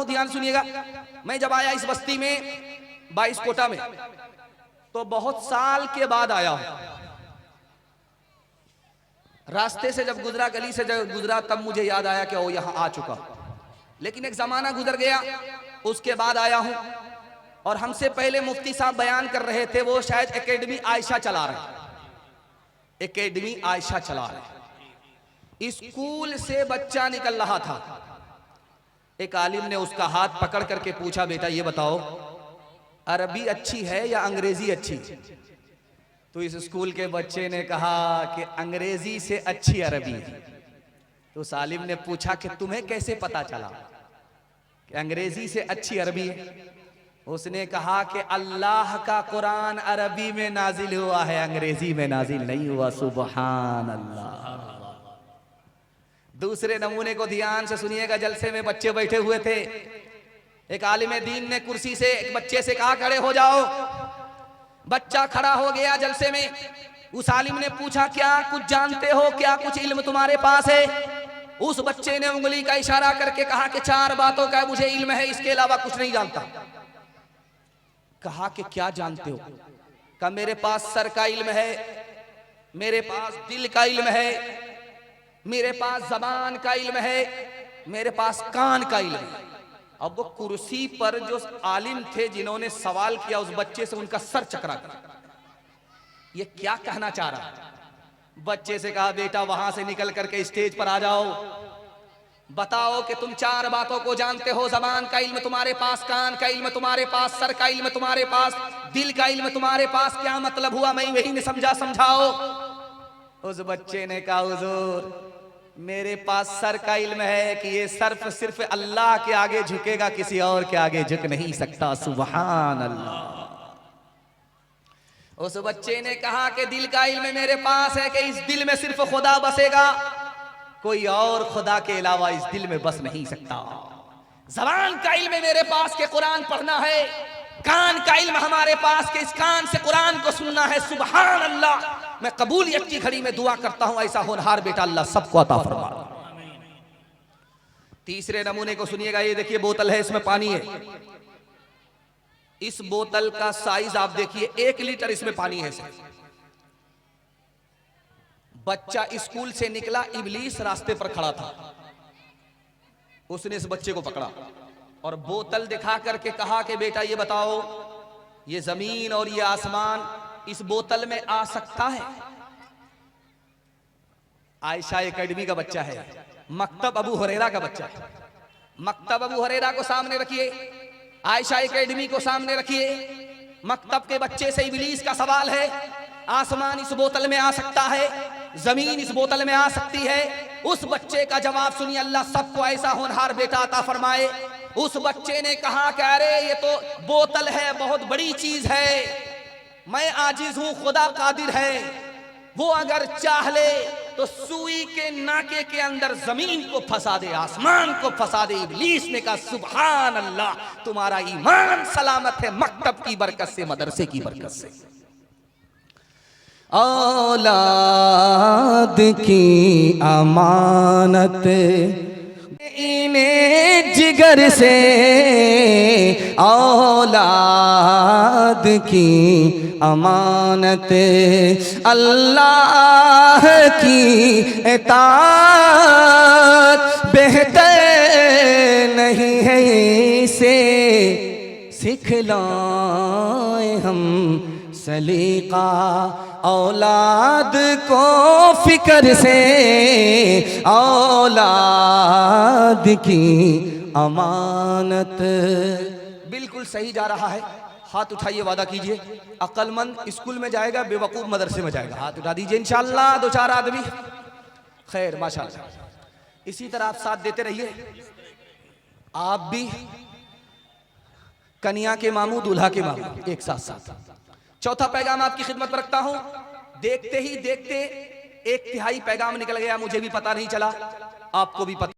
हूं, ध्यान सुनिएगा। मैं जब आया इस बस्ती में 22 कोटा में, तो बहुत साल के बाद आया हूं। रास्ते से जब गुजरा, गली से जब गुजरा, तब मुझे याद आया कि ओ यहां आ चुका। लेकिन एक जमाना गुजर गया, उसके बाद आया हूं। और हमसे पहले मुफ्ती साहब बयान कर रहे थे, वो शायद एकेडमी आयशा चला रहे, एकेडमी आयशा चला रहे। स्कूल से बच्चा निकल रहा था, एक आलिम ने उसका हाथ पकड़ करके पूछा, बेटा ये बताओ अरबी अच्छी है या अंग्रेजी अच्छी? तो इस स्कूल के बच्चे ने कहा कि अंग्रेजी से अच्छी अरबी है। तो उस आलिम ने पूछा कि तुम्हें कैसे पता चला कि अंग्रेजी से अच्छी अरबी है? उसने कहा कि अल्लाह का कुरान अरबी में नाजिल हुआ है, अंग्रेजी में नाजिल नहीं हुआ। सुबहान अल्लाह। दूसरे नमूने को ध्यान से सुनिएगा। जलसे में बच्चे बैठे हुए थे, एक आलिम दीन ने कुर्सी से एक बच्चे से कहा खड़े हो जाओ। बच्चा खड़ा हो गया जलसे में। उस आलिम ने पूछा क्या कुछ जानते हो, क्या कुछ इल्म तुम्हारे पास है? उस बच्चे ने उंगली का इशारा करके कहा कि 4 बातों का मुझे इल्म है, इसके अलावा कुछ नहीं जानता। कहा कि क्या जानते हो? कहा मेरे पास सर का इल्म है, मेरे पास दिल का इल्म है, मेरे पास जबान का इल्म है, मेरे पास कान का इल्म है। अब वो कुर्सी पर जो आलिम थे जिन्होंने सवाल किया उस बच्चे से, उनका सर चकरा गया। ये क्या कहना चाह रहा है? बच्चे से कहा बेटा वहां से निकल करके स्टेज पर आ जाओ, बताओ कि तुम 4 बातों को जानते हो। जबान का इल्म तुम्हारे पास, कान का इल्म तुम्हारे पास, सर का इल्म तुम्हारे पास, दिल का इल्म तुम्हारे पास, क्या मतलब हुआ? मैं वही ने समझा, समझाओ। उस बच्चे ने कहा हुजूर मेरे पास सर का इल्म है कि ये सर्फ सिर्फ अल्लाह के आगे झुकेगा, किसी और के आगे झुक नहीं सकता। सुभान अल्लाह। उस बच्चे ने कहा कि दिल का इल्म मेरे पास है कि इस दिल में सिर्फ खुदा बसेगा, कोई और खुदा के अलावा इस दिल में बस नहीं सकता। ज़बान का इल्म मेरे पास के कुरान पढ़ना है, कान का इल्म हमारे पास के इस कान से कुरान को सुनना है। सुभान अल्लाह। मैं कबूलियत की घड़ी में दुआ करता हूं, ऐसा होनहार बेटा अल्लाह सबको अता फरमा। तीसरे नमूने को सुनिएगा। ये देखिए बोतल है, इसमें पानी है। इस बोतल का साइज आप देखिए, 1 लीटर इसमें पानी है। बच्चा स्कूल से निकला, इब्लीस रास्ते पर खड़ा था, उसने इस बच्चे को पकड़ा और बोतल दिखा करके कहा कि बेटा ये बताओ ये जमीन और ये आसमान इस बोतल में आ सकता है? आयशा एकेडमी का बच्चा है, मकतब अबू हुरैरा का बच्चा है। मकतब अबू हुरैरा को सामने रखिए, आयशा एकेडमी को सामने रखिए। मकतब के बच्चे से इब्लीस का सवाल है, आसमान इस बोतल में आ सकता है, जमीन इस बोतल में आ सकती है? उस बच्चे का जवाब सुनिए, अल्लाह सबको ऐसा होनहार बेटा अता फरमाए। उस बच्चे ने कहा कि अरे ये तो बोतल है, बहुत बड़ी चीज है, मैं आजिज हूं, खुदा कादिर है, वो अगर चाह ले तो सुई के नाके के अंदर जमीन को फंसा दे, आसमान को फंसा दे। इब्लीस ने कहा सुभान अल्लाह, तुम्हारा ईमान सलामत है मकतब की बरकत से, मदरसे की बरकत से। औलाद की अमानत इन्हें जिगर से, औलाद की अमानत अल्लाह की इताअत बेहतर नहीं है, इसे सिखलाएं हम सलीका औलाद को फिक्र से, औलाद की अमानत। बिल्कुल सही जा रहा है। हाथ उठाइए, वादा कीजिए। अक्लमंद स्कूल में जाएगा, बेवकूफ मदरसे में जाएगा। हाथ उठा दीजिए इंशाअल्लाह, 2-4 आदमी। खैर माशाअल्लाह। इसी तरह आप साथ देते रहिए। आप भी कन्या के मामू, दूल्हा के मामू, एक साथ साथ। चौथा पैगाम आपकी खिदमत में रखता हूं। देखते ही देखते 1/3 पैगाम निकल गया, मुझे भी पता नहीं चला, आपको भी पता